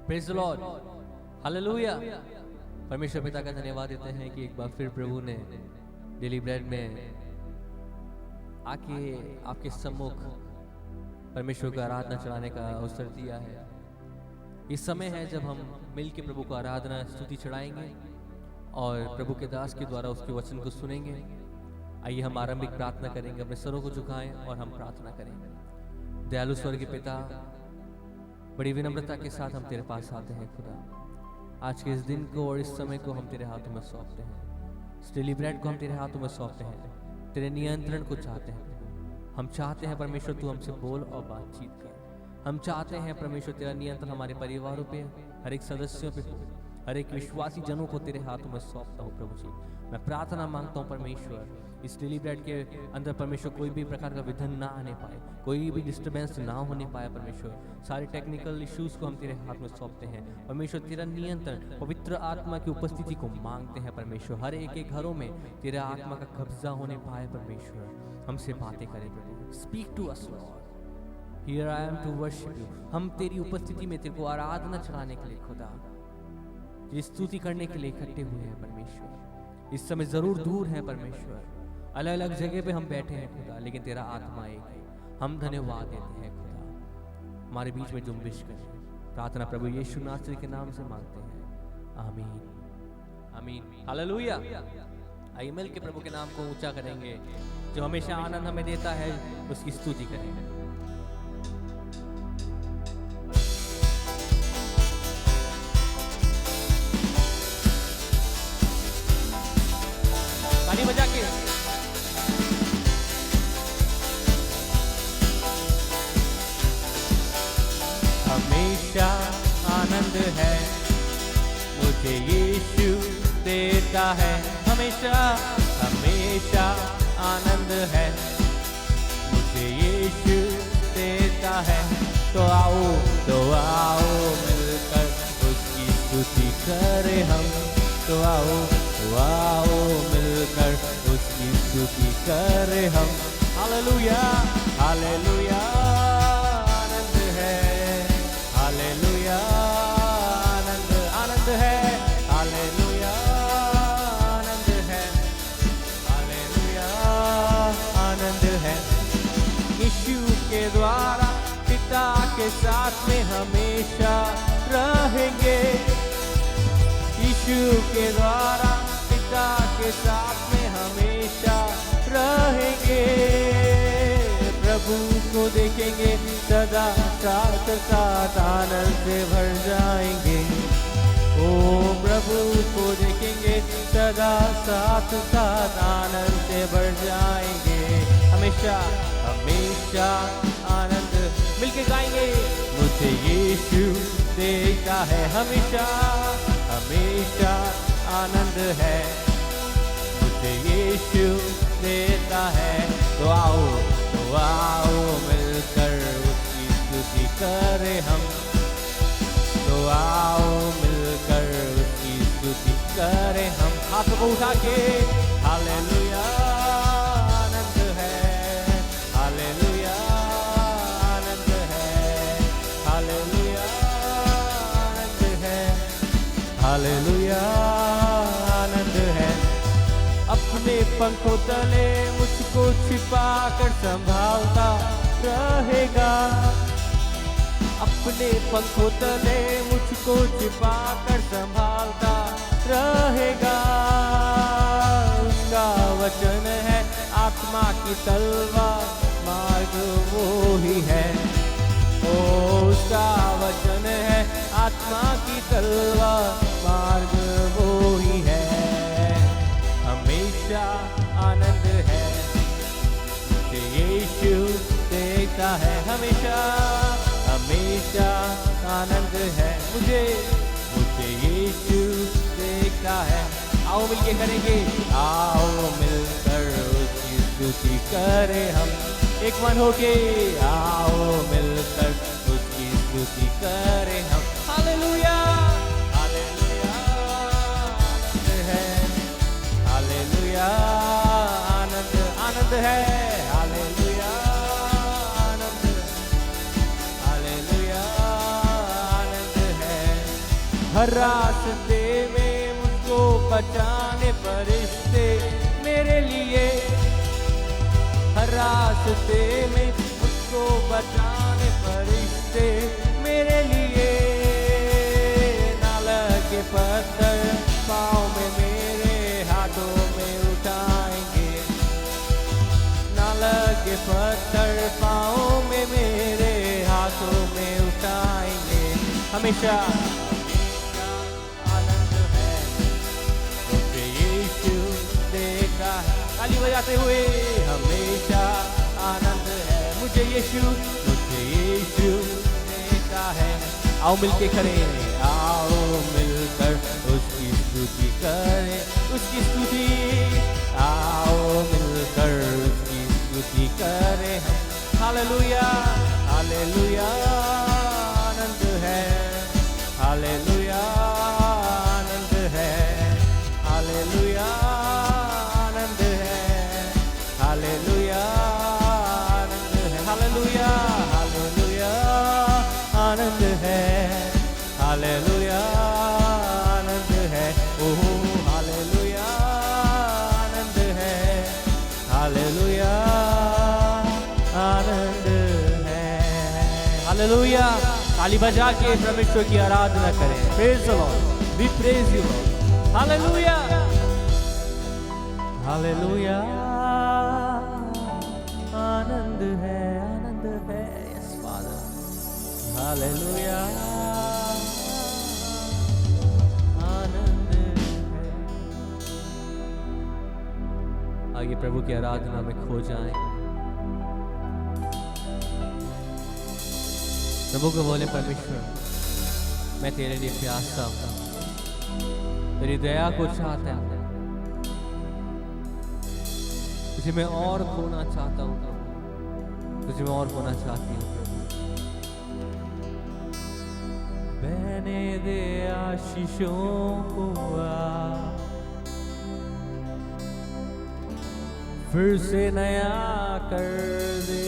Praise the Lord, hallelujah. परमेश्वर पिता का धन्यवाद देते हैं कि एक बार फिर प्रभु ने डेली ब्रेड में आके आपके सम्मुख परमेश्वर को आराधना चढ़ाने का अवसर दिया है। इस समय है जब हम मिल के प्रभु को आराधना स्तुति चढ़ाएंगे और प्रभु के दास के द्वारा उसके वचन को सुनेंगे। आइए हम आरंभिक प्रार्थना करेंगे, अपने सरों को झुकाएं और हम प्रार्थना करेंगे। दयालु स्वर्गीय पिता, बड़ी विनम्रता के साथ हम तेरे पास आते हैं खुदा। आज के इस दिन को और इस समय को हम तेरे हाथों में सौंपते हैं। इस डेली ब्रेड को हम तेरे हाथों में सौंपते हैं। तेरे नियंत्रण को चाहते हैं। हम चाहते हैं परमेश्वर तू हमसे बोल और बातचीत कर। हम चाहते हैं परमेश्वर तेरा नियंत्रण हमारे परिवारों पे, हर एक सदस्यों पे हो। हर एक विश्वासी जनों को तेरे हाथों में सौंपता हूँ प्रभु जी। मैं प्रार्थना मांगता हूँ परमेश्वर, इस डेली ब्रेड के अंदर परमेश्वर कोई भी प्रकार का विघ्न ना आने पाए, कोई भी डिस्टर्बेंस ना होने पाए परमेश्वर। सारे टेक्निकल इश्यूज को हम तेरे हाथ में सौंपते हैं परमेश्वर। तेरा नियंत्रण, पवित्र आत्मा की उपस्थिति को मांगते हैं परमेश्वर। हर एक एक घरों में तेरा आत्मा का कब्जा होने पाए परमेश्वर। हमसे बातें करें प्रभु। Speak to us Lord, here I am to worship you. हम तेरी उपस्थिति में तेरे को आराधना चढ़ाने के लिए खुदा, स्तुति करने के लिए इकट्ठे हुए हैं परमेश्वर। इस समय जरूर दूर है परमेश्वर, अलग अलग जगह पे हम बैठे हैं खुदा, लेकिन तेरा आत्मा एक है। हम धन्यवाद देते हैं खुदा, हमारे बीच में जुम्बिश करें। प्रार्थना प्रभु यीशु नासरी के नाम से मांगते हैं, आमीन आमीन हालेलुया। आइए मिल के प्रभु के नाम को ऊंचा करेंगे। जो हमेशा आनंद हमें देता है उसकी स्तुति करेंगे। ताली बजा के हमेशा आनंद है मुझे यीशु देता है। हमेशा हमेशा आनंद है मुझे यीशु देता है। तो आओ मिलकर उसकी स्तुति करें हम। तो आओ मिलकर उसकी स्तुति करें हम। हालेलुया हालेलुया आनंद है। हालेलुया आनंद आनंद है। हालेलुया आनंद है। हालेलुया आनंद है। यीशु के द्वारा पिता के साथ में हमेशा रहेंगे। यीशु के द्वारा पिता के साथ में हमेशा रहेंगे। प्रभु को देखेंगे सदा साथ साथ आनंद से भर जाएंगे। ओ प्रभु को देखेंगे सदा साथ साथ आनंद से भर जाएंगे। हमेशा हमेशा आनंद मिलके गाएंगे। मुझे यीशु देता है हमेशा हमेशा आनंद है मुझे यीशु देता है। तो आओ मिलकर उसकी स्तुति करें हम। तो आओ मिलकर उसकी स्तुति करें हम। हाथों को उठा के हालेलुया आनंद है। हालेलुया आनंद है। हालेलुया आनंद है। हालेलुया आनंद है। अपने पंखों तले मुझको छिपा कर संभालता रहेगा। अपने पंखों तले मुझको छिपा कर संभालता रहेगा। उसका वचन है आत्मा की तलवार, मार्ग वो ही है। ओ उसका वचन है आत्मा की तलवार, मार्ग वो ही है। हमेशा आनंद है मुझे यीशु देता है। हमेशा हमेशा आनंद है मुझे यीशु देता है। आओ मिलके करेंगे। आओ मिलकर उसकी स्तुति करें हम। एक मन होके आओ मिलकर उसकी स्तुति करें हम। हालेलुया हालेलुया आनंद है। हालेलुया आनंद आनंद है। हालेलुया आनंद। हालेलुया आनंद है। हर रास्ते में मुझको बचाने फरिश्ते मेरे लिए, हर रास्ते में मुझको बचाने फरिश्ते मेरे लिए। ना लगे पत्थर पाँव में मेरे, हाथों में उठाएंगे, ना लगे पत्थर पाँव में मेरे, हाथों में उठाएंगे। हमेशा आनंद है मुझे यीशु देखा है, ताली बजाते हुए। हमेशा आनंद है मुझे यीशु देखा है। आओ मिलके करें, आओ मिलकर उसकी स्तुति करें, उसकी स्तुति। आओ मिलकर उसकी स्तुति करें हम। हालेलुया हालेलुया आनंद है, हालेलुया आनंद है, हालेलुया आनंद है, हालेलुया आनंद है, हालेलुया हालेलुया आनंद है, हालेलुया आनंद है। ओह हालेलुया आनंद है, हालेलुया आनंद है। हालेलुया। ताली बजा के परमेश्वर की आराधना करें। Praise the Lord, we praise you Lord. Hallelujah hallelujah आनंद है, आनंद है। यस फादर, हालेलुया आनंद है। आइए प्रभु की आराधना में खो जाएं। प्रभु को बोले, परमेश्वर मैं तेरे लिए प्यासा हूं, तेरी दया को चाहता हूं, तुझे मैं और खोना चाहता हूं, तुझे मैं और खोना चाहती हूँ। बहने दे आशीषों को फिर से नया कर दे,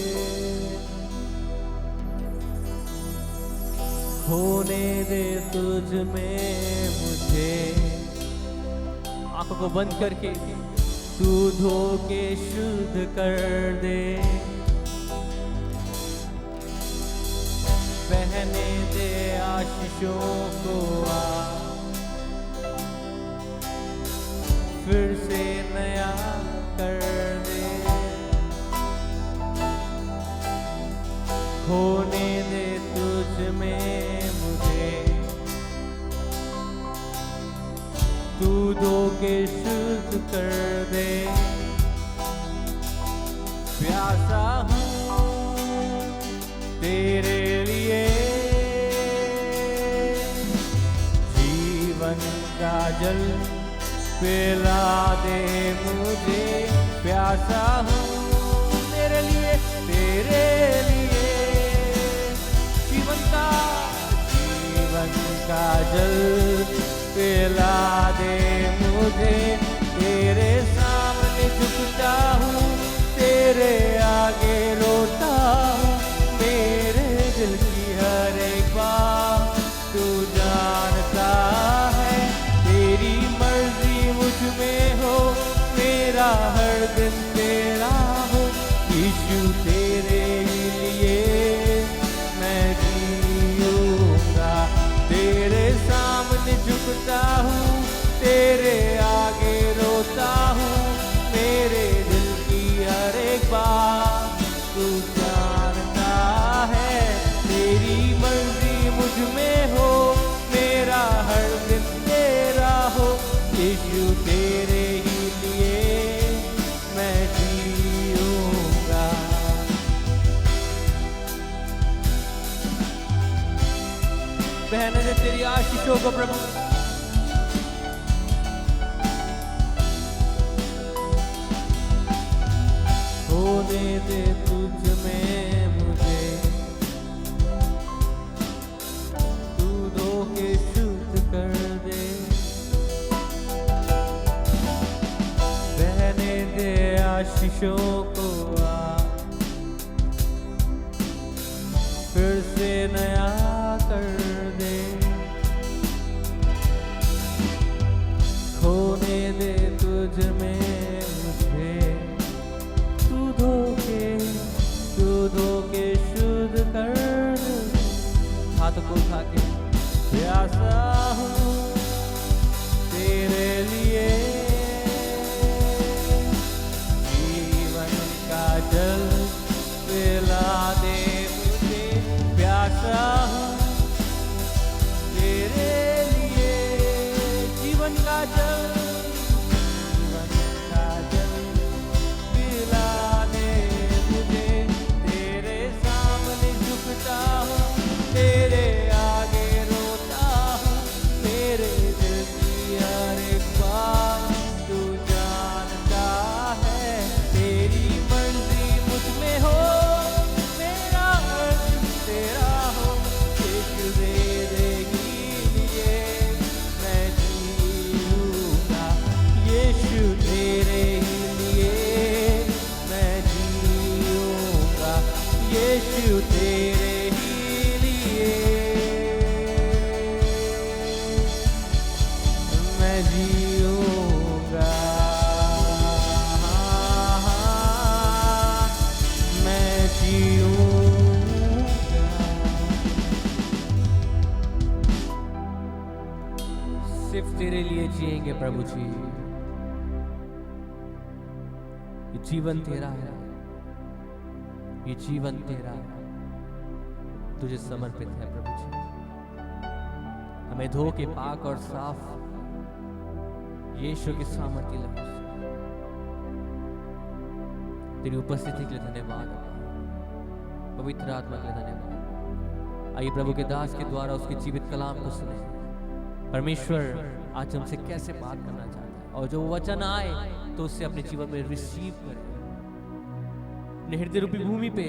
खोने दे तुझ में मुझे। आंखों को बंद करके तू धो के शुद्ध कर दे, बहने दे आशीषों को फिर से नया कर दे, खोने दे तुझ में मुझे, तू धो के शुद्ध कर दे। प्यासा हूँ तेरे लिए, जीवन का जल पिला दे मुझे। प्यासा हूँ तेरे लिए, तेरे लिए, जीवन का जल पिला दे मुझे। तेरे सामने झुकता हूँ, तेरे आगे रोता हूँ, मेरे दिल की हर एक बात तू जानता है। तेरी मर्जी मुझ में हो, मेरा हर दिन तेरा हो। यीशु तेरे लिए मैं जीऊंगा, तेरे सामने झुकता हूँ, तेरे आगे रोता हूँ, मेरे दिल की हर एक बात तू जानता है। तेरी मर्जी मुझ में हो, मेरा हर दिन तेरा हो। यीशु तेरे ही लिए मैं जीऊंगा। बहन ने तेरी आशीषों को प्रभु होने दे तुझ में मुझे, तू धो के शुद्ध कर दे। बहने दे आशीषों को फिर से नया कर दे। कहेंगे प्रभु जी, ये जीवन तेरा है, ये जीवन तेरा है, तुझे समर्पित है प्रभु जी। हमें धो के पाक और साफ यीशु की सामर्थ्य लहू से तेरी उपस्थिति के लिए धन्यवाद, पवित्र आत्मा के लिए धन्यवाद। आइए प्रभु के दास के द्वारा उसके जीवित कलाम को सुने। परमेश्वर आज हमसे कैसे बात करना चाहता है, और जो वचन आए तो उससे अपने जीवन में रिसीव करें, अपने हृदय रूपी भूमि पे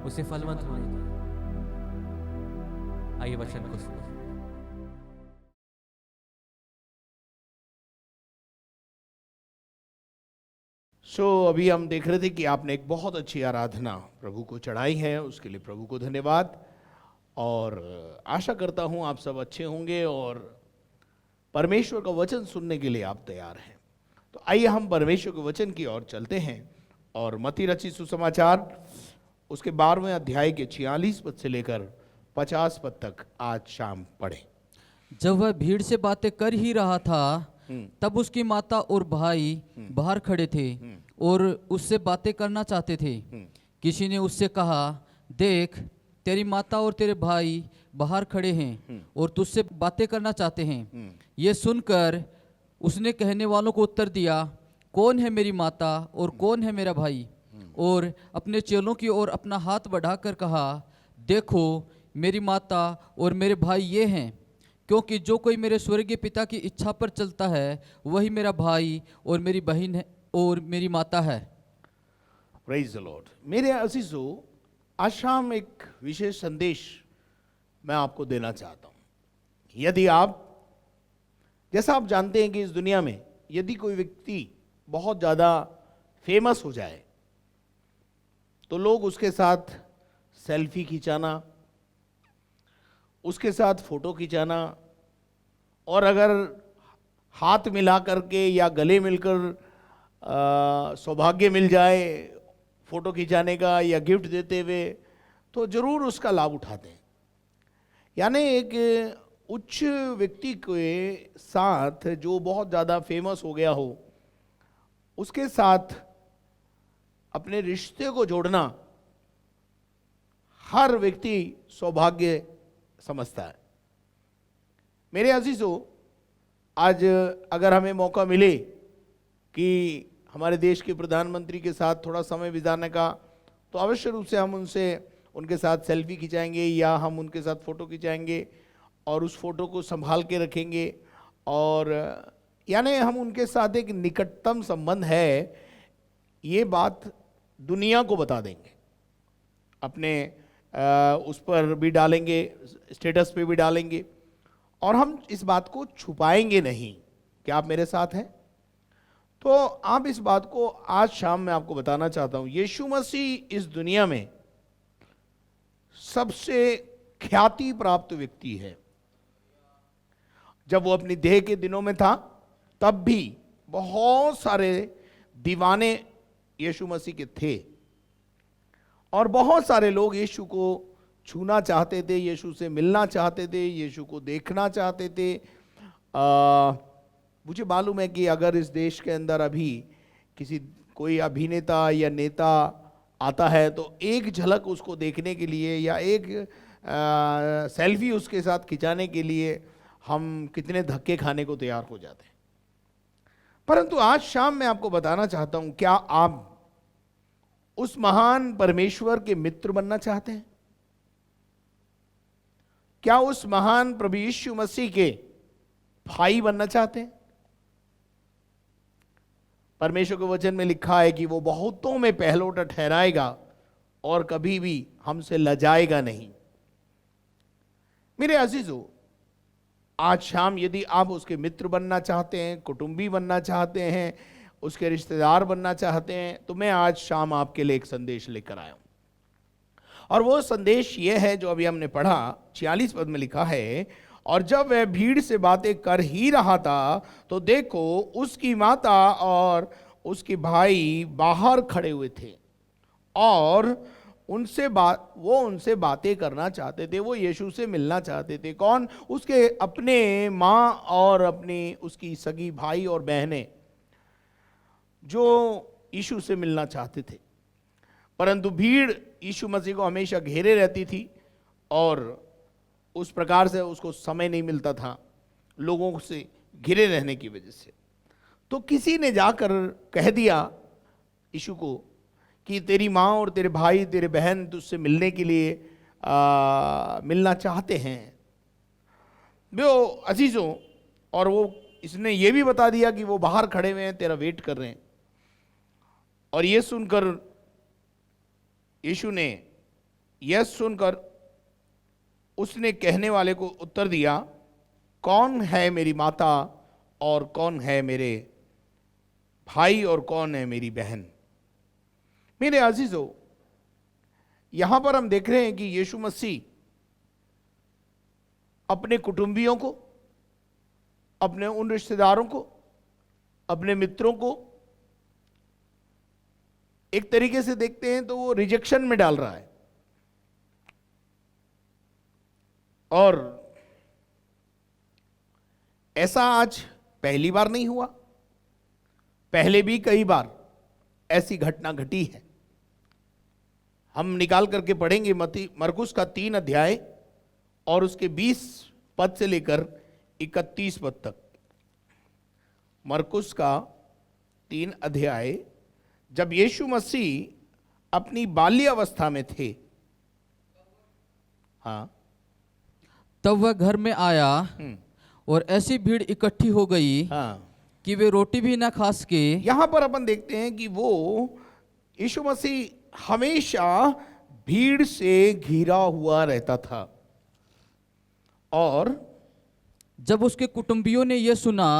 उसे फलवंत होने दें। आइए वचन को सुने। अभी हम देख रहे थे कि आपने एक बहुत अच्छी आराधना प्रभु को चढ़ाई है, उसके लिए प्रभु को धन्यवाद। और आशा करता हूं आप सब अच्छे होंगे और परमेश्वर का वचन सुनने के लिए आप तैयार हैं। तो आइए हम परमेश्वर के वचन की ओर चलते हैं और मत्ती रचित सुसमाचार उसके 12वें अध्याय के 46 पद से लेकर 50 पद तक आज शाम पढ़ें। जब वह भीड़ से बातें कर ही रहा था तब उसकी माता और भाई बाहर खड़े थे और उससे बातें करना चाहते थे। किसी ने उससे कहा, देख तेरी माता और तेरे भाई बाहर खड़े हैं और तुझसे बातें करना चाहते हैं। ये सुनकर उसने कहने वालों को उत्तर दिया, कौन है मेरी माता और कौन है मेरा भाई? और अपने चेलों की ओर अपना हाथ बढ़ाकर कहा, देखो मेरी माता और मेरे भाई ये हैं, क्योंकि जो कोई मेरे स्वर्गीय पिता की इच्छा पर चलता है वही मेरा भाई और मेरी बहन है और मेरी माता है। Praise the Lord. मेरे अजीजों, आज शाम एक विशेष संदेश मैं आपको देना चाहता हूं। यदि आप, जैसा आप जानते हैं कि इस दुनिया में यदि कोई व्यक्ति बहुत ज़्यादा फेमस हो जाए तो लोग उसके साथ सेल्फी खिंचाना, उसके साथ फोटो खिंचाना, और अगर हाथ मिला करके या गले मिलकर सौभाग्य मिल जाए फोटो खिंचाने का या गिफ्ट देते हुए, तो जरूर उसका लाभ उठाते हैं। यानी एक उच्च व्यक्ति के साथ जो बहुत ज़्यादा फेमस हो गया हो, उसके साथ अपने रिश्ते को जोड़ना हर व्यक्ति सौभाग्य समझता है। मेरे अजीजों, आज अगर हमें मौका मिले कि हमारे देश के प्रधानमंत्री के साथ थोड़ा समय बिताने का, तो अवश्य रूप से हम उनके साथ सेल्फी खिंचाएंगे या हम उनके साथ फ़ोटो खिंचाएंगे और उस फोटो को संभाल के रखेंगे, और यानी हम उनके साथ एक निकटतम संबंध है, ये बात दुनिया को बता देंगे, अपने उस पर भी डालेंगे, स्टेटस पे भी डालेंगे, और हम इस बात को छुपाएंगे नहीं। क्या आप मेरे साथ हैं? तो आप इस बात को आज शाम मैं आपको बताना चाहता हूं। यीशु मसीह इस दुनिया में सबसे ख्याति प्राप्त व्यक्ति है। जब वो अपनी देह के दिनों में था तब भी बहुत सारे दीवाने यीशु मसीह के थे, और बहुत सारे लोग यीशु को छूना चाहते थे, यीशु से मिलना चाहते थे, यीशु को देखना चाहते थे। मुझे मालूम है कि अगर इस देश के अंदर अभी कोई अभिनेता या नेता आता है तो एक झलक उसको देखने के लिए या एक सेल्फी उसके साथ खिंचाने के लिए हम कितने धक्के खाने को तैयार हो जाते हैं। परंतु आज शाम मैं आपको बताना चाहता हूं, क्या आप उस महान परमेश्वर के मित्र बनना चाहते हैं? क्या उस महान प्रभु यीशु मसीह के भाई बनना चाहते हैं? परमेश्वर के वचन में लिखा है कि वो बहुतों में पहलोटा ठहराएगा और कभी भी हमसे लजाएगा नहीं। मेरे अजीजों, आज शाम यदि आप उसके मित्र बनना चाहते हैं, कुटुंबी बनना चाहते हैं, उसके रिश्तेदार बनना चाहते हैं, तो मैं आज शाम आपके लिए एक संदेश लेकर आया हूं। और वो संदेश ये है जो अभी हमने पढ़ा, 46 पद में लिखा है, और जब वह भीड़ से बातें कर ही रहा था तो देखो उसकी माता और उसके भाई बाहर खड़े हुए थे और उनसे बातें करना चाहते थे, वो यीशु से मिलना चाहते थे। कौन? उसके अपने माँ और अपनी उसकी सगी भाई और बहनें जो यीशु से मिलना चाहते थे। परंतु भीड़ यीशु मसीह को हमेशा घेरे रहती थी और उस प्रकार से उसको समय नहीं मिलता था लोगों से घिरे रहने की वजह से। तो किसी ने जाकर कह दिया यीशु को कि तेरी माँ और तेरे भाई तेरे बहन तुझसे मिलने के लिए मिलना चाहते हैं। वो अजीजों, और वो इसने ये भी बता दिया कि वो बाहर खड़े हुए हैं, तेरा वेट कर रहे हैं। और ये सुनकर यीशु ने यह सुनकर उसने कहने वाले को उत्तर दिया, कौन है मेरी माता और कौन है मेरे भाई और कौन है मेरी बहन। मेरे अजीजों, यहां पर हम देख रहे हैं कि यीशु मसीह अपने कुटुंबियों को, अपने उन रिश्तेदारों को, अपने मित्रों को एक तरीके से देखते हैं तो वो रिजेक्शन में डाल रहा है। और ऐसा आज पहली बार नहीं हुआ, पहले भी कई बार ऐसी घटना घटी है। हम निकाल करके पढ़ेंगे मरकुस का 3 अध्याय और उसके 20 पद से लेकर 31 पद तक। मरकुस का 3 अध्याय, जब यीशु मसीह अपनी बाल्यावस्था में थे, हाँ, तब वह घर में आया और ऐसी भीड़ इकट्ठी हो गई हाँ, कि वे रोटी भी ना खा सके। यहां पर अपन देखते हैं कि वो यीशु मसीह हमेशा भीड़ से घिरा हुआ रहता था। और जब उसके कुटुंबियों ने यह सुना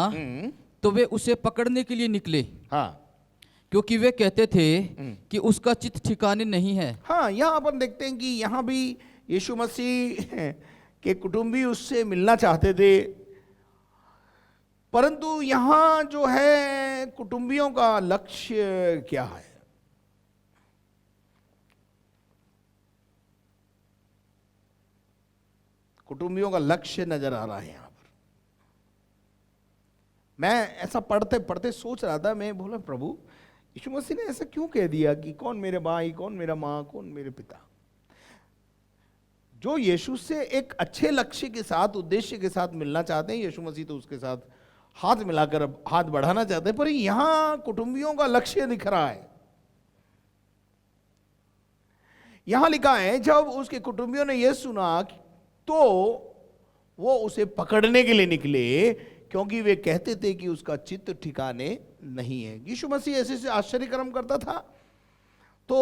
तो वे उसे पकड़ने के लिए निकले, हाँ, क्योंकि वे कहते थे कि उसका चित्त ठिकाने नहीं है। हाँ, यहां अपन देखते हैं कि यहां भी यीशु मसीह के कुटुंबी उससे मिलना चाहते थे, परंतु यहां जो है कुटुंबियों का लक्ष्य क्या है? कुटुंबियों का लक्ष्य नजर आ रहा है यहां पर। मैं ऐसा पढ़ते पढ़ते सोच रहा था, मैं बोला प्रभु यीशु मसीह ने ऐसा क्यों कह दिया कि कौन मेरे भाई, कौन मेरा माँ, कौन मेरे पिता। जो यीशु से एक अच्छे लक्ष्य के साथ, उद्देश्य के साथ मिलना चाहते हैं, यीशु मसीह तो उसके साथ हाथ मिलाकर हाथ बढ़ाना चाहते हैं, पर यहां कुटुंबियों का लक्ष्य दिख रहा है। यहां लिखा है जब उसके कुटुंबियों ने यह सुना तो वो उसे पकड़ने के लिए निकले, क्योंकि वे कहते थे कि उसका चित्त ठिकाने नहीं है। यीशु मसीह ऐसे से आश्चर्य कर्म करता था, तो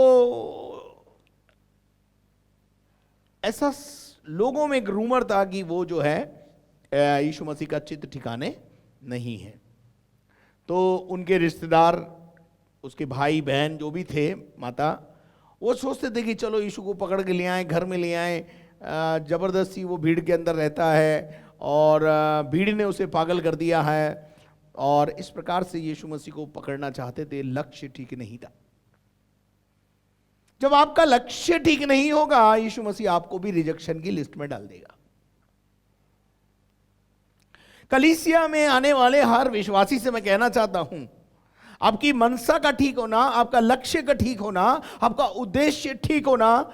ऐसा लोगों में एक रूमर था कि वो जो है यीशु मसीह का चित्त ठिकाने नहीं है। तो उनके रिश्तेदार, उसके भाई बहन जो भी थे, माता, वो सोचते थे कि चलो यीशु को पकड़ के ले आए, घर में ले आए। जबरदस्ती वो भीड़ के अंदर रहता है और भीड़ ने उसे पागल कर दिया है, और इस प्रकार से यीशु मसीह को पकड़ना चाहते थे। लक्ष्य ठीक नहीं था। जब आपका लक्ष्य ठीक नहीं होगा, यीशु मसीह आपको भी रिजेक्शन की लिस्ट में डाल देगा। कलीसिया में आने वाले हर विश्वासी से मैं कहना चाहता हूं, आपकी मनसा का ठीक होना, आपका लक्ष्य का ठीक होना, आपका उद्देश्य ठीक होना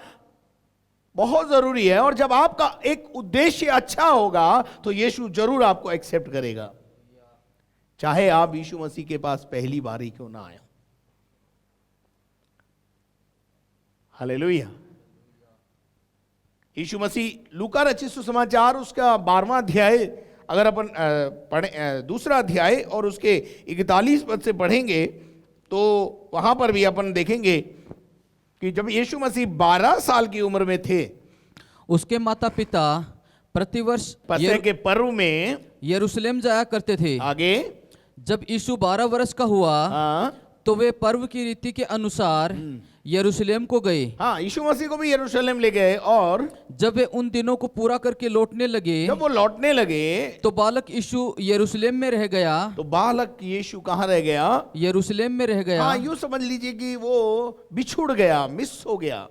बहुत जरूरी है। और जब आपका एक उद्देश्य अच्छा होगा तो यीशु जरूर आपको एक्सेप्ट करेगा, चाहे आप यीशु मसीह के पास पहली बार ही क्यों ना आए। हालेलुया। यीशु मसीह लूका रचित सुसमाचार उसका 12वां अध्याय अगर अपन पढ़े, दूसरा अध्याय और उसके 41 पद से पढ़ेंगे तो वहां पर भी अपन देखेंगे कि जब यीशु मसीह 12 साल की उम्र में थे, उसके माता पिता प्रतिवर्ष पसह के पर्व में यरूशलेम जाया करते थे। आगे जब यीशु 12 वर्ष का हुआ हाँ, तो वे पर्व की रीति के अनुसार यरूशलेम को गए। हाँ, यीशु मसीह को भी यरूशलेम ले गए। और जब वे उन दिनों को पूरा करके लौटने लगे जब वो लौटने लगे तो बालक यीशु यरूशलेम में रह गया। तो बालक यीशु कहाँ रह गया? यरूशलेम में रह गया। हाँ, यूं समझ लीजिए कि वो बिछुड़ गया, मिस हो गया।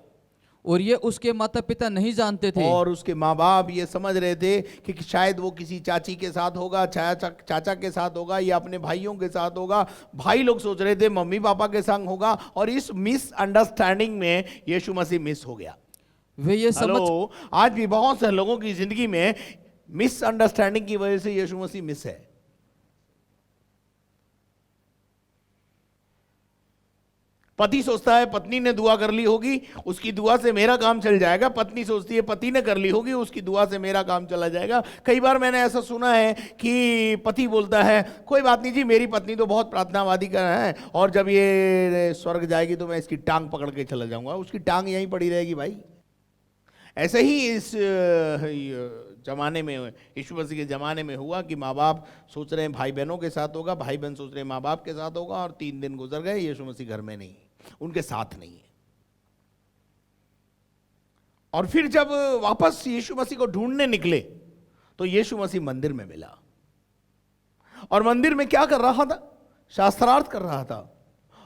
और ये उसके माता पिता नहीं जानते थे। और उसके माँ बाप ये समझ रहे थे कि शायद वो किसी चाची के साथ होगा, चाचा के साथ होगा, या अपने भाइयों के साथ होगा। भाई लोग सोच रहे थे मम्मी पापा के संग होगा, और इस मिसअंडरस्टैंडिंग में यीशु मसीह मिस हो गया। वे ये समझ हेलो, आज भी बहुत से लोगों की जिंदगी में मिसअंडरस्टैंडिंग की वजह से यीशु मसीह मिस है। पति सोचता है पत्नी ने दुआ कर ली होगी, उसकी दुआ से मेरा काम चल जाएगा। पत्नी सोचती है पति ने कर ली होगी, उसकी दुआ से मेरा काम चला जाएगा। कई बार मैंने ऐसा सुना है कि पति बोलता है कोई बात नहीं जी, मेरी पत्नी तो बहुत प्रार्थनावादी का है, और जब ये स्वर्ग जाएगी तो मैं इसकी टांग पकड़ के चला जाऊंगा। उसकी टांग यहीं पड़ी रहेगी भाई। ऐसे ही इस जमाने में, यीशु मसीह के जमाने में हुआ कि माँ बाप सोच रहे हैं भाई बहनों के साथ होगा, भाई बहन सोच रहे हैं माँ बाप के साथ होगा, और 3 दिन गुजर गए, यीशु मसीह घर में नहीं, उनके साथ नहीं है। और फिर जब वापस यीशु मसीह को ढूंढने निकले तो यीशु मसीह मंदिर में मिला। और मंदिर में क्या कर रहा था? शास्त्रार्थ कर रहा था।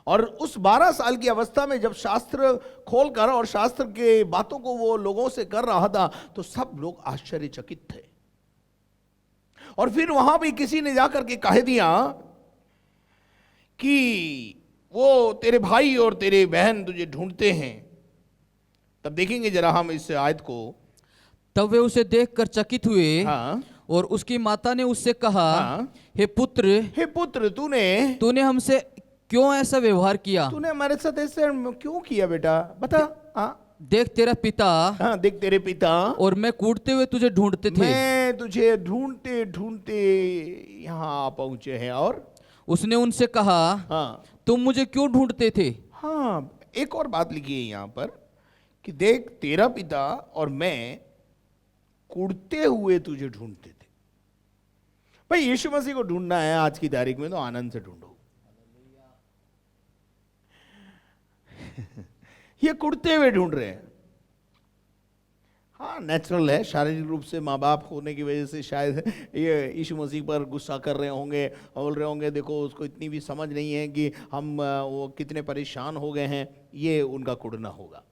और उस 12 साल की अवस्था में जब शास्त्र खोलकर और शास्त्र के बातों को वो लोगों से कर रहा था तो सब लोग आश्चर्यचकित थे। और फिर वहां भी किसी ने जाकर के कह दिया कि वो तेरे भाई और तेरे बहन तुझे ढूंढते हैं। तब देखेंगे जरा हम इस आयत को। तब वे उसे देखकर चकित हुए। हाँ, और उसकी माता ने उससे कहा, हाँ, हे पुत्र, तूने हमसे क्यों ऐसा व्यवहार किया? तूने हमारे साथ ऐसे क्यों किया बेटा, बता। हाँ, देख तेरा पिता हाँ, देख तेरे पिता और मैं कूदते हुए तुझे ढूंढते थे। मैं तुझे ढूंढते ढूंढते यहाँ पहुंचे हैं। और उसने उनसे कहा, हाँ, तुम मुझे क्यों ढूंढते थे? हाँ, एक और बात लिखी है यहाँ पर कि देख तेरा पिता और मैं कूदते हुए तुझे ढूंढते थे। भाई यीशु मसीह को ढूंढना है आज की तारीख में तो आनंद से ढूंढो। ये कूदते हुए ढूंढ रहे हैं। हाँ, नेचुरल है, शारीरिक रूप से माँ बाप होने की वजह से शायद ये यीशु मसीह पर गुस्सा कर रहे होंगे, बोल रहे होंगे देखो उसको इतनी भी समझ नहीं है कि हम वो कितने परेशान हो गए हैं, ये उनका कुड़ना होगा।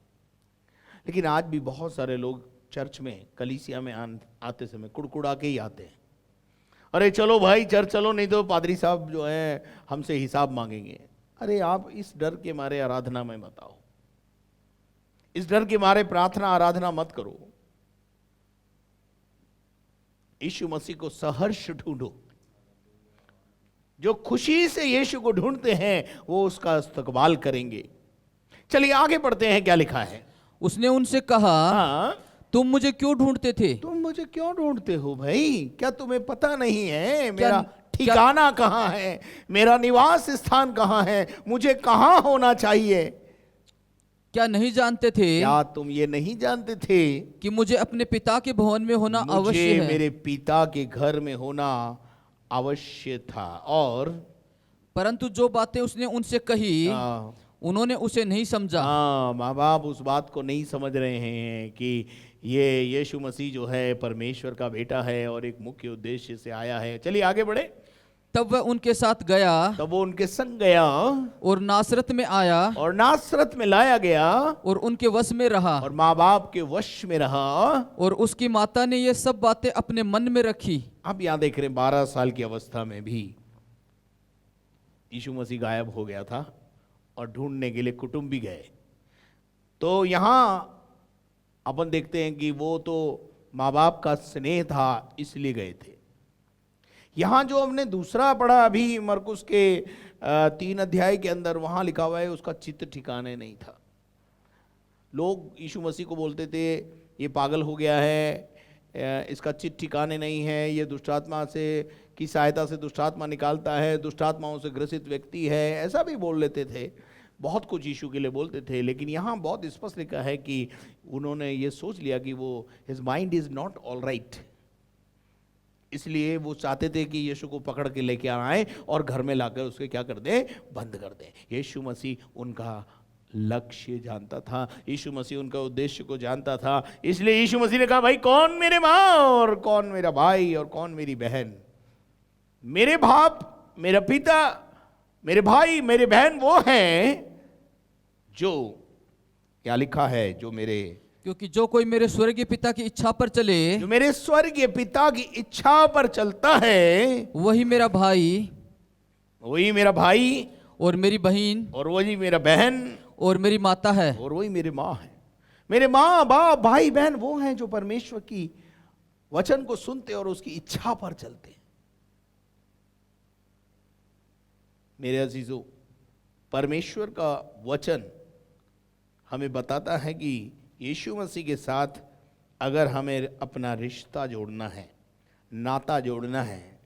लेकिन आज भी बहुत सारे लोग चर्च में, कलीसिया में आते समय कुड़कुड़ा के ही आते हैं। अरे चलो भाई चर्च चलो, नहीं तो पादरी साहब जो है हमसे हिसाब मांगेंगे। अरे आप इस डर के मारे आराधना में मत आओ, इस डर के मारे प्रार्थना आराधना मत करो। यीशु मसीह को सहर्ष ढूंढो। जो खुशी से यीशु को ढूंढते हैं वो उसका इस्तकबाल करेंगे। चलिए आगे पढ़ते हैं, क्या लिखा है। उसने उनसे कहा, हाँ, तुम मुझे क्यों ढूंढते थे? तुम मुझे क्यों ढूंढते हो भाई? क्या तुम्हें पता नहीं है मेरा ठिकाना कहाँ है, मेरा निवास स्थान कहाँ है, मुझे कहाँ होना चाहिए? क्या नहीं जानते थे? क्या तुम ये नहीं जानते थे कि मुझे अपने पिता के भवन में होना मुझे अवश्य है? मेरे पिता के घर में होना अवश्य था। और परंतु जो बातें उसने उनसे कही उन्होंने उसे नहीं समझा। हाँ, माँ बाप उस बात को नहीं समझ रहे हैं कि ये यीशु मसीह जो है परमेश्वर का बेटा है और एक मुख्य उद्देश्य से आया है। चलिए आगे बढ़े। तब वह उनके साथ गया, तब वो उनके संग गया और नासरत में आया, और नासरत में लाया गया, और उनके वश में रहा, और माँ बाप के वश में रहा। और उसकी माता ने ये सब बातें अपने मन में रखी। अब यहाँ देख रहे हैं 12 साल की अवस्था में भी यीशु मसीह गायब हो गया था और ढूंढने के लिए कुटुंब भी गए। तो यहाँ अपन देखते हैं कि वो तो माँ बाप का स्नेह था इसलिए गए थे। यहाँ जो हमने दूसरा पढ़ा अभी मरकुस के 3 अध्याय के अंदर, वहाँ लिखा हुआ है उसका चित्त ठिकाने नहीं था। लोग यीशु मसीह को बोलते थे ये पागल हो गया है, इसका चित्त ठिकाने नहीं है, ये दुष्टात्मा से की सहायता से दुष्टात्मा निकालता है, दुष्टात्माओं से ग्रसित व्यक्ति है, ऐसा भी बोल लेते थे। बहुत कुछ यीशु के लिए बोलते थे। लेकिन यहाँ बहुत स्पष्ट लिखा है कि उन्होंने ये सोच लिया कि वो his mind is not all right, इसलिए वो चाहते थे कि यीशु को पकड़ के लेके आए और घर में लाकर उसके क्या कर दें, बंद कर दें। यीशु मसीह उनका लक्ष्य जानता था, यीशु मसीह उनका उद्देश्य को जानता था। इसलिए यीशु मसीह ने कहा भाई कौन मेरे माँ और कौन मेरा भाई और कौन मेरी बहन, मेरे बाप मेरा पिता मेरे भाई मेरे बहन वो हैं जो क्या लिखा है, क्योंकि जो कोई मेरे स्वर्गीय पिता की इच्छा पर चले, जो मेरे स्वर्गीय पिता की इच्छा पर चलता है, वही मेरा भाई वही मेरा भाई और मेरी बहन और वही मेरा बहन और मेरी माता है। और वही मेरी माँ है। मेरे माँ बाप भाई बहन वो हैं जो परमेश्वर की वचन को सुनते और उसकी इच्छा पर चलते हैं। मेरे अजीजों, परमेश्वर का वचन हमें बताता है कि यीशु मसीह के साथ अगर हमें अपना रिश्ता जोड़ना है, नाता जोड़ना है,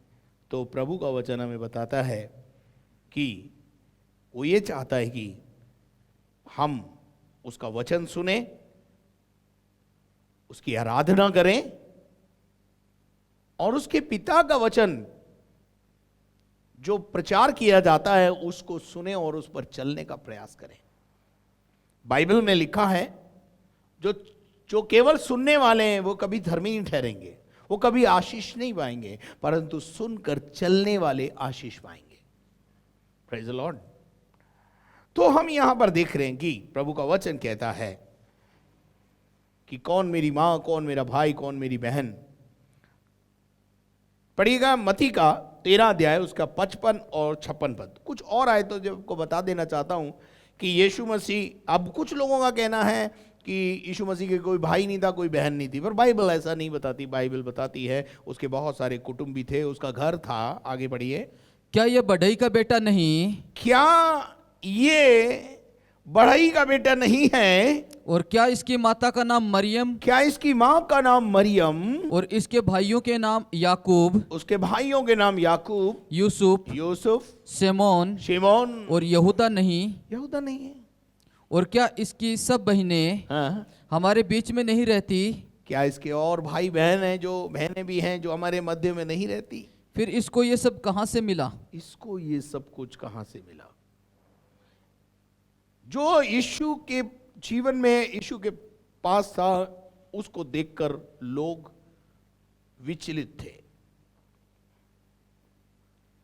तो प्रभु का वचन हमें बताता है कि वो ये चाहता है कि हम उसका वचन सुने, उसकी आराधना करें और उसके पिता का वचन जो प्रचार किया जाता है उसको सुने और उस पर चलने का प्रयास करें। बाइबल में लिखा है जो जो केवल सुनने वाले हैं वो कभी धर्मी नहीं ठहरेंगे, वो कभी आशीष नहीं पाएंगे, परंतु सुनकर चलने वाले आशीष पाएंगे। Praise the Lord. तो हम यहां पर देख रहे हैं कि प्रभु का वचन कहता है कि कौन मेरी मां, कौन मेरा भाई, कौन मेरी बहन। पढ़िएगा मत्ती का 13 अध्याय उसका 55 और 56 पद। कुछ और आए तो जो आपको बता देना चाहता हूं कि यीशु मसीह, अब कुछ लोगों का कहना है कि यीशु मसीह के कोई भाई नहीं था, कोई बहन नहीं थी, पर बाइबल ऐसा नहीं बताती। बाइबल बताती है उसके बहुत सारे कुटुंबी थे, उसका घर था। आगे बढ़िए। क्या यह बढ़ई का बेटा नहीं? क्या ये बढ़ई का बेटा नहीं है? और क्या इसकी माता का नाम मरियम? क्या इसकी मां का नाम मरियम? और इसके भाइयों के नाम याकूब, उसके भाइयों के नाम याकूब, यूसुफ, शिमोन और यहूदा नहीं? यहूदा नहीं है। और क्या इसकी सब बहनें हाँ? हमारे बीच में नहीं रहती? क्या इसके और भाई बहन हैं, जो बहनें भी हैं जो हमारे मध्य में नहीं रहती? फिर इसको ये सब कहां से मिला? इसको ये सब कुछ कहां से मिला? जो यीशु के जीवन में, यीशु के पास था, उसको देखकर लोग विचलित थे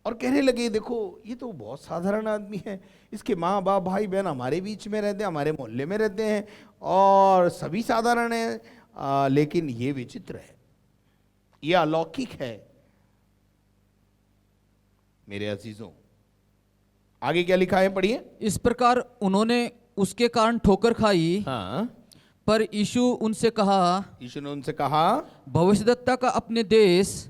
और कहने लगे देखो ये तो बहुत साधारण आदमी है, इसके माँ बाप भाई बहन हमारे बीच में रहते हैं, हमारे मोहल्ले में रहते हैं और सभी साधारण है, लेकिन ये विचित्र है, ये अलौकिक है। मेरे अजीजों, आगे क्या लिखा है, पढ़िए। इस प्रकार उन्होंने उसके कारण ठोकर खाई। हाँ। पर यीशु उनसे कहा, यीशु ने उनसे कहा, भविष्यद्वक्ता का अपने देश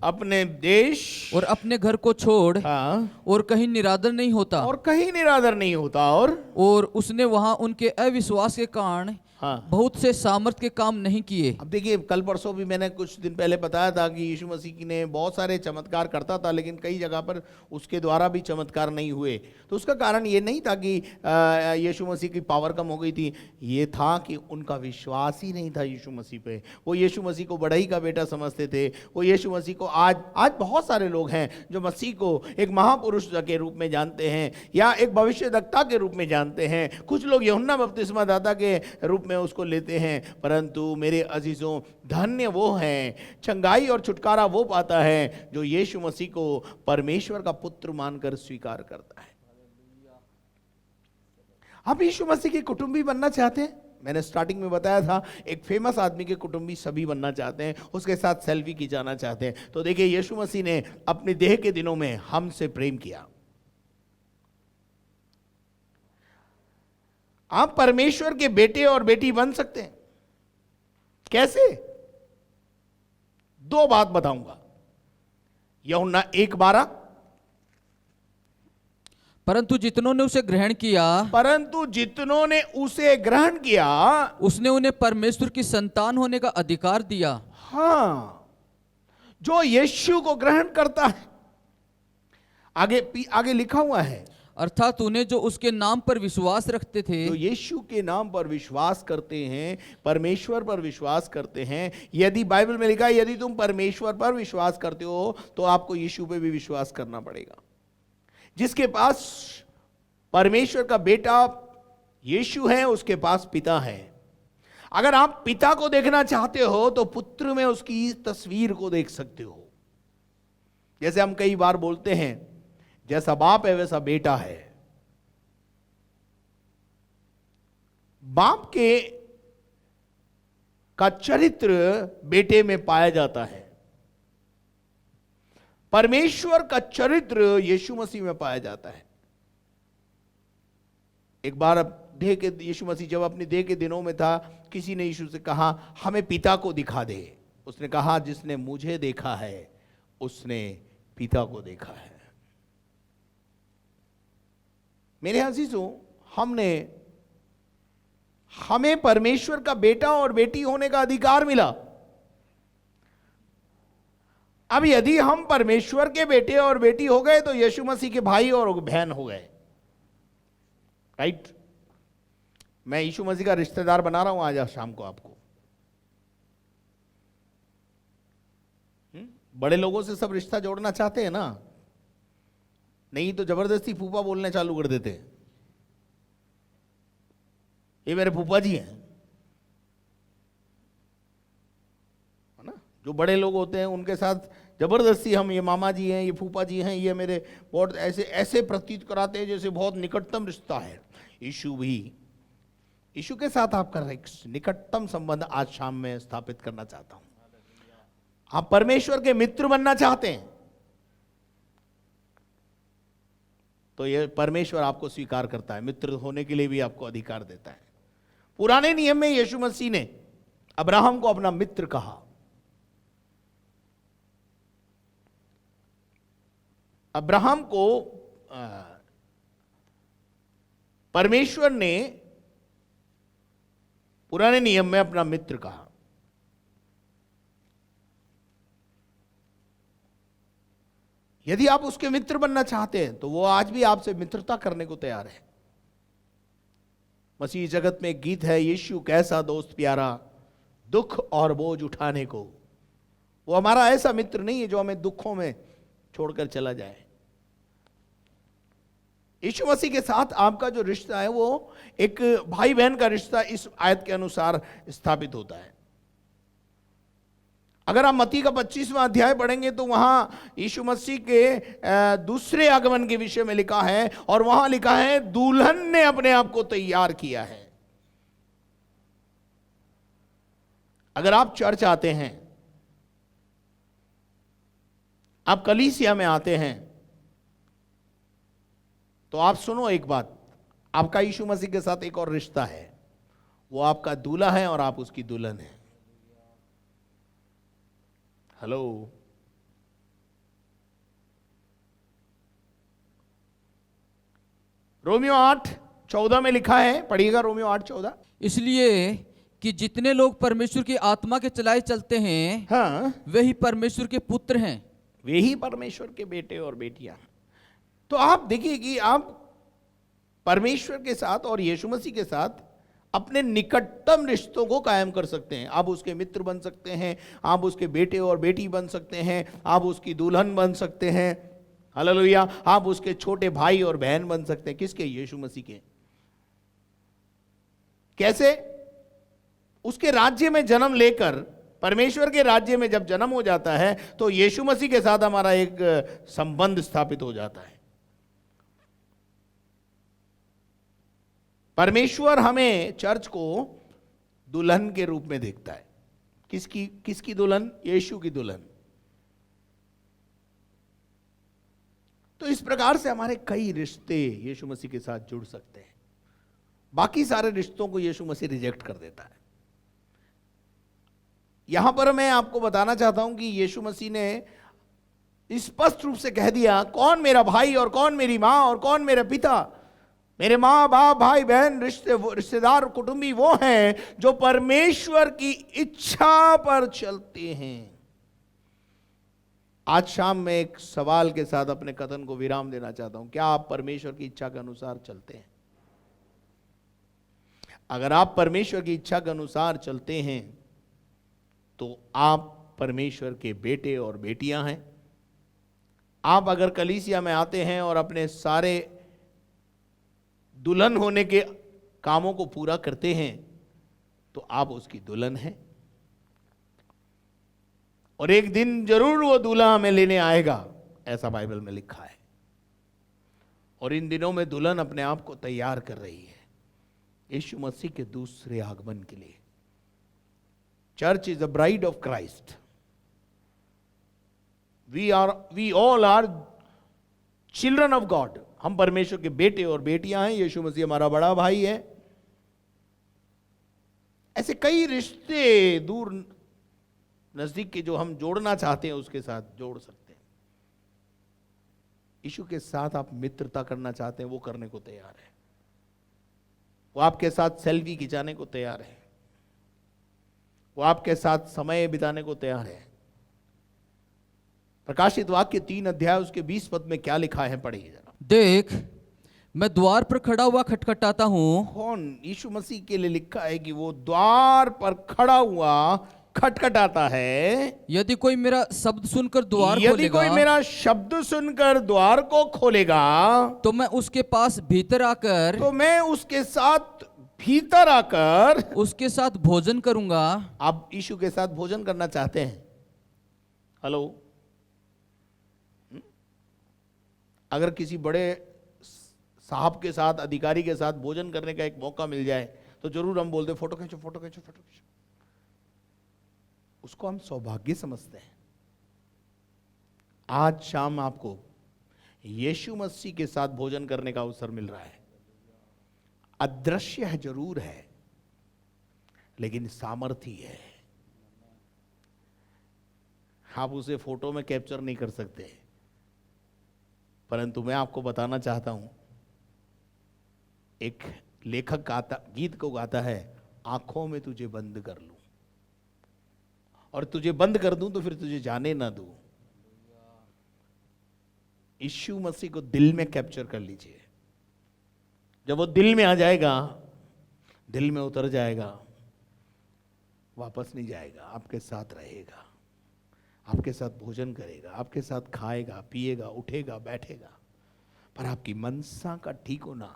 और अपने घर को छोड़ हाँ, और कहीं निरादर नहीं होता। और कहीं निरादर नहीं होता। और उसने वहां उनके अविश्वास के कारण हाँ, बहुत से सामर्थ के काम नहीं किए। अब देखिए, कल परसों भी मैंने कुछ दिन पहले बताया था कि यीशु मसीह ने बहुत सारे चमत्कार करता था, लेकिन कई जगह पर उसके द्वारा भी चमत्कार नहीं हुए। तो उसका कारण ये नहीं था कि यीशु मसीह की पावर कम हो गई थी, ये था कि उनका विश्वास ही नहीं था यीशु मसीह पे। वो यीशु मसीह को बढ़ई का बेटा समझते थे। वो यीशु मसीह को आज बहुत सारे लोग हैं जो मसीह को एक महापुरुष के रूप में जानते हैं या एक भविष्यद्वक्ता के रूप में जानते हैं। कुछ लोग यूहन्ना बपतिस्मा दाता के रूप में उसको लेते हैं, परंतु मेरे अजीजों, धन्य वो हैं, चंगाई और छुटकारा वो पाता है जो यीशु मसीह को परमेश्वर का पुत्र मानकर स्वीकार करता है। आप यीशु मसीह के कुटुंबी बनना चाहते हैं? मैंने स्टार्टिंग में बताया था, एक फेमस आदमी के कुटुंबी सभी बनना चाहते हैं, उसके साथ सेल्फी खिंचाना चाहते हैं। तो देखिए, यीशु मसीह ने अपने देह के दिनों में हमसे प्रेम किया। आप परमेश्वर के बेटे और बेटी बन सकते हैं। कैसे? 2 बात बताऊंगा। यूहन्ना 1:12, परंतु जितनों ने उसे ग्रहण किया उसने उन्हें परमेश्वर की संतान होने का अधिकार दिया। हाँ, जो यीशु को ग्रहण करता है, आगे लिखा हुआ है, अर्थात उन्हें जो उसके नाम पर विश्वास रखते थे, जो यीशु के नाम पर विश्वास करते हैं, परमेश्वर पर विश्वास करते हैं। यदि बाइबल में लिखा है यदि तुम परमेश्वर पर विश्वास करते हो तो आपको यीशु पे भी विश्वास करना पड़ेगा। जिसके पास परमेश्वर का बेटा यीशु है, उसके पास पिता है। अगर आप पिता को देखना चाहते हो तो पुत्र में उसकी तस्वीर को देख सकते हो। जैसे हम कई बार बोलते हैं, जैसा बाप है वैसा बेटा है। बाप के का चरित्र बेटे में पाया जाता है। परमेश्वर का चरित्र यीशु मसीह में पाया जाता है। एक बार देह के यीशु मसीह जब अपनी देह के दिनों में था, किसी ने यीशु से कहा हमें पिता को दिखा दे। उसने कहा जिसने मुझे देखा है उसने पिता को देखा है। मेरे अजीजों, हमें परमेश्वर का बेटा और बेटी होने का अधिकार मिला। अब यदि हम परमेश्वर के बेटे और बेटी हो गए तो यीशु मसीह के भाई और बहन हो गए, राइट। मैं यीशु मसीह का रिश्तेदार बना रहा हूं आज शाम को आपको। बड़े लोगों से सब रिश्ता जोड़ना चाहते हैं ना, नहीं तो जबरदस्ती फूफा बोलने चालू कर देते हैं। ये मेरे फूफा जी हैं, है ना। जो बड़े लोग होते हैं उनके साथ जबरदस्ती हम ये मामा जी हैं, ये फूफा जी हैं, ये मेरे बहुत ऐसे ऐसे प्रतीत कराते हैं जैसे बहुत निकटतम रिश्ता है। यीशु के साथ आपका एक निकटतम संबंध आज शाम में स्थापित करना चाहता हूं। आप परमेश्वर के मित्र बनना चाहते हैं तो ये परमेश्वर आपको स्वीकार करता है, मित्र होने के लिए भी आपको अधिकार देता है। पुराने नियम में यीशु मसीह ने अब्राहम को अपना मित्र कहा। अब्राहम को परमेश्वर ने पुराने नियम में अपना मित्र कहा। यदि आप उसके मित्र बनना चाहते हैं तो वो आज भी आपसे मित्रता करने को तैयार है। मसीह जगत में एक गीत है, यीशु कैसा दोस्त प्यारा, दुख और बोझ उठाने को। वो हमारा ऐसा मित्र नहीं है जो हमें दुखों में छोड़कर चला जाए। यीशु मसीह के साथ आपका जो रिश्ता है वो एक भाई बहन का रिश्ता इस आयत के अनुसार स्थापित होता है। अगर आप मत्ती का 25वां अध्याय पढ़ेंगे तो वहां यीशु मसीह के दूसरे आगमन के विषय में लिखा है, और वहां लिखा है दुल्हन ने अपने आप को तैयार किया है। अगर आप चर्च आते हैं, आप कलीसिया में आते हैं, तो आप सुनो एक बात, आपका यीशु मसीह के साथ एक और रिश्ता है। वो आपका दूल्हा है और आप उसकी दुल्हन है। हेलो। रोमियो 8:14 में लिखा है, पढ़िएगा रोमियो 8:14। इसलिए कि जितने लोग परमेश्वर की आत्मा के चलाए चलते हैं, हाँ, वही परमेश्वर के पुत्र हैं। वे ही परमेश्वर के बेटे और बेटियां। तो आप देखिए कि आप परमेश्वर के साथ और यीशु मसीह के साथ अपने निकटतम रिश्तों को कायम कर सकते हैं। आप उसके मित्र बन सकते हैं, आप उसके बेटे और बेटी बन सकते हैं, आप उसकी दुल्हन बन सकते हैं। हालेलुया। आप उसके छोटे भाई और बहन बन सकते हैं। किसके? यीशु मसीह के। कैसे? उसके राज्य में जन्म लेकर, परमेश्वर के राज्य में जब जन्म हो जाता है तो यीशु मसीह के साथ हमारा एक संबंध स्थापित हो जाता है। परमेश्वर हमें, चर्च को, दुल्हन के रूप में देखता है। किसकी दुल्हन? यीशु की दुल्हन। तो इस प्रकार से हमारे कई रिश्ते यीशु मसीह के साथ जुड़ सकते हैं। बाकी सारे रिश्तों को यीशु मसीह रिजेक्ट कर देता है। यहां पर मैं आपको बताना चाहता हूं कि यीशु मसीह ने स्पष्ट रूप से कह दिया कौन मेरा भाई और कौन मेरी मां और कौन मेरा पिता। मेरे माँ बाप, भाई बहन, रिश्तेदार, कुटुंबी वो हैं जो परमेश्वर की इच्छा पर चलते हैं। आज शाम में एक सवाल के साथ अपने कथन को विराम देना चाहता हूं। क्या आप परमेश्वर की इच्छा के अनुसार चलते हैं? अगर आप परमेश्वर की इच्छा के अनुसार चलते हैं तो आप परमेश्वर के बेटे और बेटियां हैं। आप अगर कलीसिया में आते हैं और अपने सारे दुल्हन होने के कामों को पूरा करते हैं तो आप उसकी दुल्हन हैं। और एक दिन जरूर वो दूल्हा हमें लेने आएगा, ऐसा बाइबल में लिखा है। और इन दिनों में दुल्हन अपने आप को तैयार कर रही है यीशु मसीह के दूसरे आगमन के लिए। Church is the bride of Christ. We all are children of God. हम परमेश्वर के बेटे और बेटियां हैं. यीशु मसीह हमारा बड़ा भाई है. ऐसे कई रिश्ते दूर नजदीक के जो हम जोड़ना चाहते हैं उसके साथ जोड़ सकते हैं. यीशु के साथ आप मित्रता करना चाहते हैं, वो करने को तैयार है. वो आपके साथ सेल्फी खिंचाने को तैयार है. वो आपके साथ समय बिताने को तैयार है. प्रकाशित वाक्य 3 अध्याय उसके 20 पद में क्या लिखा है, पढ़िए जरा. देख, मैं द्वार पर खड़ा हुआ खटखटाता हूँ. कौन? यीशु मसीह के लिए लिखा है कि वो द्वार पर खड़ा हुआ खटखटाता है. यदि कोई मेरा शब्द सुनकर द्वार यदि खोलेगा, कोई मेरा शब्द सुनकर द्वार को खोलेगा, तो मैं उसके पास भीतर आकर तो मैं उसके साथ भीतर आकर उसके साथ भोजन करूंगा. आप यीशु के साथ भोजन करना चाहते हैं? हेलो. अगर किसी बड़े साहब के साथ, अधिकारी के साथ भोजन करने का एक मौका मिल जाए तो जरूर हम बोलते फोटो खींचो, फोटो खींचो, फोटो खींचो. उसको हम सौभाग्य समझते हैं. आज शाम आपको यीशु मसीह के साथ भोजन करने का अवसर मिल रहा है. अदृश्य है, जरूर है, लेकिन सामर्थी है. आप उसे फोटो में कैप्चर नहीं कर सकते, परंतु मैं आपको बताना चाहता हूं, एक लेखक गीत को गाता है, आंखों में तुझे बंद कर लूं और तुझे बंद कर दूं तो फिर तुझे जाने ना दूं. यीशु मसीह को दिल में कैप्चर कर लीजिए. जब वो दिल में आ जाएगा, दिल में उतर जाएगा, वापस नहीं जाएगा. आपके साथ रहेगा, आपके साथ भोजन करेगा, आपके साथ खाएगा, पिएगा, उठेगा, बैठेगा. पर आपकी मनसा का ठीक होना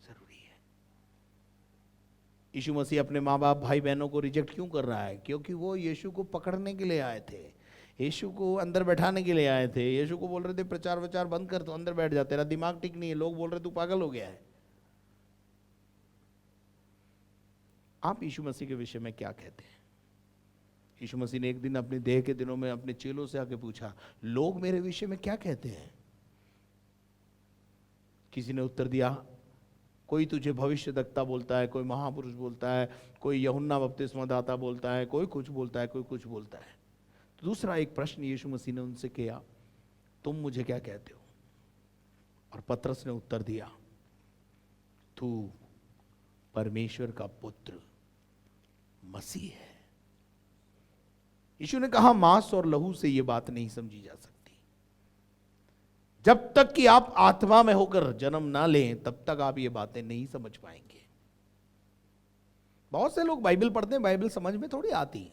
जरूरी है. यीशु मसीह अपने माँ बाप, भाई बहनों को रिजेक्ट क्यों कर रहा है? क्योंकि वो यीशु को पकड़ने के लिए आए थे, यीशु को अंदर बैठाने के लिए आए थे. यीशु को बोल रहे थे प्रचार वचार बंद कर, तो अंदर बैठ जा, तेरा दिमाग ठीक नहीं है. लोग बोल रहे तू पागल हो गया है. आप यीशु मसीह के विषय में क्या कहते हैं? यीशु मसीह ने एक दिन अपने देह के दिनों में अपने चेलों से आके पूछा, लोग मेरे विषय में क्या कहते हैं? किसी ने उत्तर दिया, कोई तुझे भविष्यद्वक्ता बोलता है, कोई महापुरुष बोलता है, कोई यूहन्ना बपतिस्मादाता बोलता है, कोई कुछ बोलता है, कोई कुछ बोलता है. तो दूसरा एक प्रश्न यीशु मसीह ने उनसे किया, तुम मुझे क्या कहते हो? और पतरस ने उत्तर दिया, तू परमेश्वर का पुत्र मसीह है. यीशु ने कहा, मांस और लहू से यह बात नहीं समझी जा सकती. जब तक कि आप आत्मा में होकर जन्म ना लें, तब तक आप ये बातें नहीं समझ पाएंगे. बहुत से लोग बाइबल पढ़ते हैं, बाइबल समझ में थोड़ी आती है,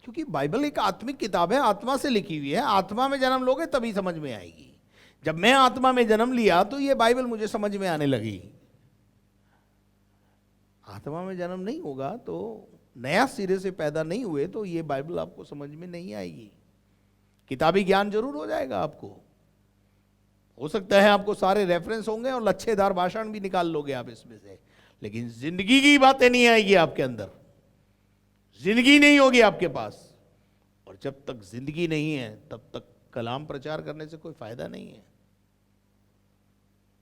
क्योंकि बाइबल एक आत्मिक किताब है, आत्मा से लिखी हुई है. आत्मा में जन्म लोगे तभी समझ में आएगी. जब मैं आत्मा में जन्म लिया तो ये बाइबल मुझे समझ में आने लगी. आत्मा में जन्म नहीं होगा, तो नया सिरे से पैदा नहीं हुए, तो ये बाइबल आपको समझ में नहीं आएगी. किताबी ज्ञान जरूर हो जाएगा आपको, हो सकता है आपको सारे रेफरेंस होंगे और लच्छेदार भाषण भी निकाल लोगे आप इसमें से, लेकिन जिंदगी की बातें नहीं आएगी आपके अंदर. जिंदगी नहीं होगी आपके पास. और जब तक जिंदगी नहीं है, तब तक कलाम प्रचार करने से कोई फायदा नहीं है,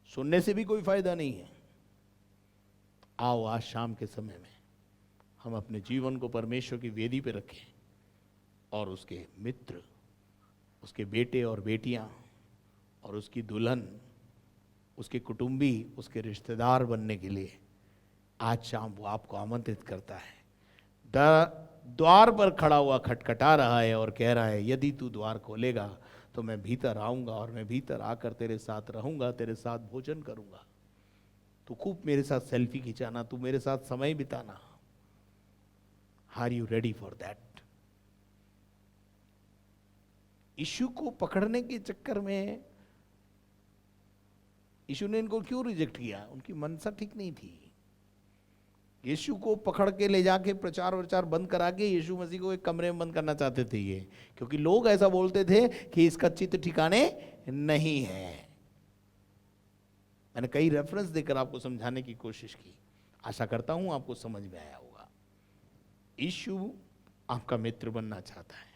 सुनने से भी कोई फायदा नहीं है. आओ आज शाम के समय में हम अपने जीवन को परमेश्वर की वेदी पे रखें और उसके मित्र, उसके बेटे और बेटियां और उसकी दुल्हन, उसके कुटुंबी, उसके रिश्तेदार बनने के लिए आज शाम वो आपको आमंत्रित करता है. द्वार पर खड़ा हुआ खटखटा रहा है और कह रहा है, यदि तू द्वार खोलेगा तो मैं भीतर आऊंगा और मैं भीतर आकर तेरे साथ रहूंगा, तेरे साथ भोजन करूंगा. तू खूब मेरे साथ सेल्फी खिंचाना, तू मेरे साथ समय बिताना. Are you ready for that? Yeshu को पकड़ने के चक्कर में यीशु ने इनको क्यों रिजेक्ट किया? उनकी मनसा ठीक नहीं थी. यीशु को पकड़ के ले जाके प्रचार प्रचार बंद करा के यीशु मसीह को एक कमरे में बंद करना चाहते थे ये, क्योंकि लोग ऐसा बोलते थे कि इसका चित्त ठिकाने नहीं है. मैंने कई रेफरेंस देकर आपको समझाने की कोशिश की. आशा करता हूं आपको समझ में आया होगा. यीशु आपका मित्र बनना चाहता है।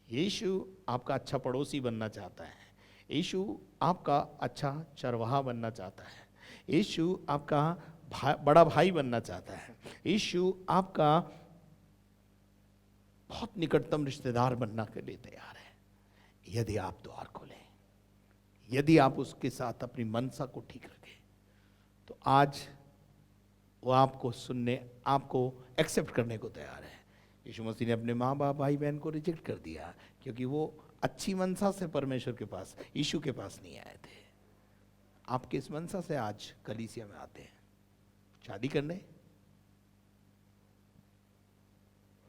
यीशु आपका अच्छा पड़ोसी बनना चाहता है। यीशु आपका अच्छा चरवाहा बनना चाहता है। यीशु आपका बड़ा भाई बनना चाहता है। यीशु आपका बहुत निकटतम रिश्तेदार बनना के लिए तैयार है। यदि आप द्वार खोलें, यदि आप उसके साथ अपनी मनसा को ठीक रखें, तो आज वो आपको सुनने, आपको एक्सेप्ट करने को तैयार है। यीशु मसीह ने अपने माँ बाप भाई बहन को रिजेक्ट कर दिया क्योंकि वो अच्छी मनसा से परमेश्वर के पास, यीशु के पास नहीं आए थे। आप किस मनसा से आज कलीसिया में आते हैं? शादी करने,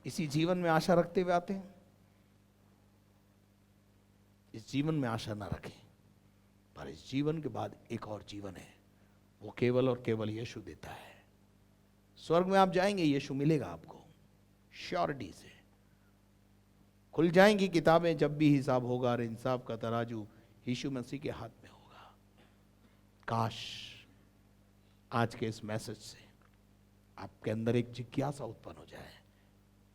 इसी जीवन में आशा रखते हुए आते हैं? इस जीवन में आशा ना रखें, पर इस जीवन के बाद एक और जीवन है, वो केवल और केवल यीशु देता है। स्वर्ग में आप जाएंगे, यीशु मिलेगा आपको श्योरिटी से। खुल जाएंगी किताबें जब भी हिसाब होगा, और इंसाफ का तराजू यीशु मसीह के हाथ में होगा। काश आज के इस मैसेज से आपके अंदर एक जिज्ञासा उत्पन्न हो जाए,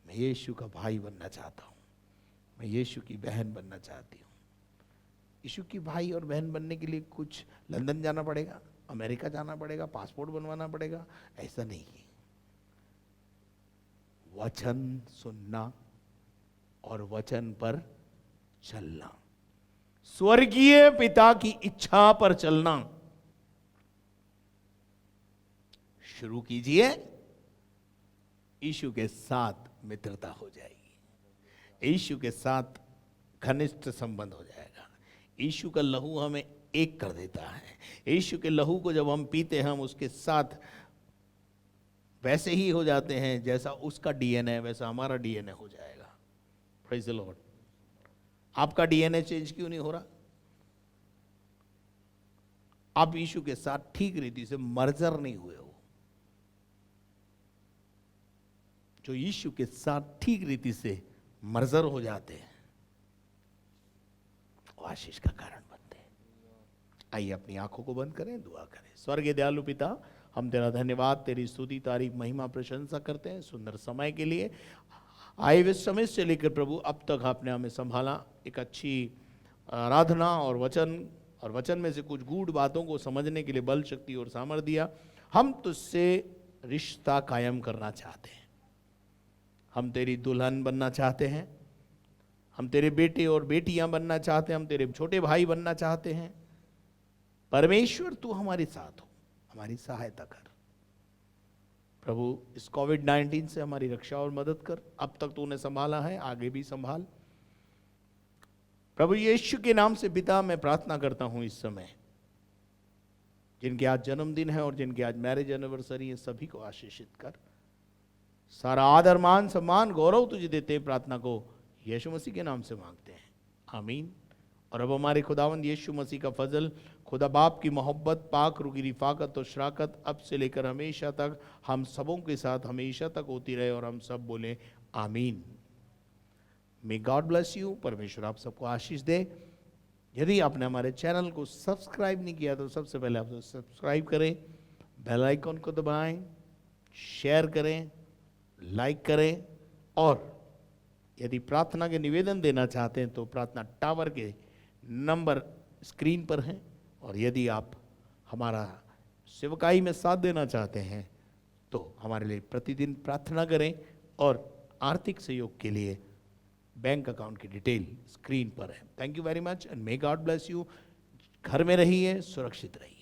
मैं यीशु का भाई बनना चाहता हूँ, मैं यीशु की बहन बनना चाहती हूँ। यीशु की भाई और बहन बनने के लिए कुछ लंदन जाना पड़ेगा, अमेरिका जाना पड़ेगा, पासपोर्ट बनवाना पड़ेगा, ऐसा नहीं है। वचन सुनना और वचन पर चलना, स्वर्गीय पिता की इच्छा पर चलना शुरू कीजिए। यीशु के साथ मित्रता हो जाएगी, यीशु के साथ घनिष्ठ संबंध हो जाएगा। यीशु का लहू हमें एक कर देता है। यीशु के लहू को जब हम पीते हैं, हम उसके साथ वैसे ही हो जाते हैं जैसा उसका डीएनए, वैसा हमारा डीएनए हो जाएगा। Praise the Lord. आपका डीएनए चेंज क्यों नहीं हो रहा? आप यीशु के साथ ठीक रीति से मर्जर नहीं हुए हो। जो यीशु के साथ ठीक रीति से मर्जर हो जाते हैं, वो आशीष का कारण बनते हैं। आइए अपनी आंखों को बंद करें, दुआ करें। स्वर्गीय दयालु पिता, हम तेरा धन्यवाद, तेरी स्तुति, तारीफ, महिमा, प्रशंसा करते हैं सुंदर समय के लिए। आए हुए समय से लेकर प्रभु अब तक आपने हमें संभाला, एक अच्छी आराधना और वचन में से कुछ गूढ़ बातों को समझने के लिए बल, शक्ति और सामर्थ्य दिया। हम तुझसे रिश्ता कायम करना चाहते हैं। हम तेरी दुल्हन बनना चाहते हैं, हम तेरे बेटे और बेटियां बनना चाहते हैं, हम तेरे छोटे भाई बनना चाहते हैं। परमेश्वर तू हमारे साथ हो, हमारी सहायता कर प्रभु। इस कोविड-19 से हमारी रक्षा और मदद कर। अब तक तूने संभाला है, आगे भी संभाल प्रभु। यीशु के नाम से पिता मैं प्रार्थना करता हूं, इस समय जिनके आज जन्मदिन है और जिनके आज मैरिज एनिवर्सरी है, सभी को आशीषित कर। सारा आदर, मान, सम्मान, गौरव तुझे देते हैं। प्रार्थना को यीशु मसीह के नाम से मांगते हैं, आमीन। और अब हमारे खुदावंद यीशु मसीह का फजल, खुदा बाप की मोहब्बत, पाक रूह की रिफाकत और शराकत अब से लेकर हमेशा तक हम सबों के साथ हमेशा तक होती रहे। और हम सब बोले आमीन। May God bless you. परमेश्वर आप सबको आशीष दे। यदि आपने हमारे चैनल को सब्सक्राइब नहीं किया तो सबसे पहले आप सब्सक्राइब करें, बेल आइकन को दबाएं, शेयर करें, लाइक करें। और यदि प्रार्थना के निवेदन देना चाहते हैं तो प्रार्थना टावर के नंबर स्क्रीन पर हैं। और यदि आप हमारा सेवकाई में साथ देना चाहते हैं तो हमारे लिए प्रतिदिन प्रार्थना करें। और आर्थिक सहयोग के लिए बैंक अकाउंट की डिटेल स्क्रीन पर है। Thank you very much and may God bless you. घर में रहिए, सुरक्षित रहिए।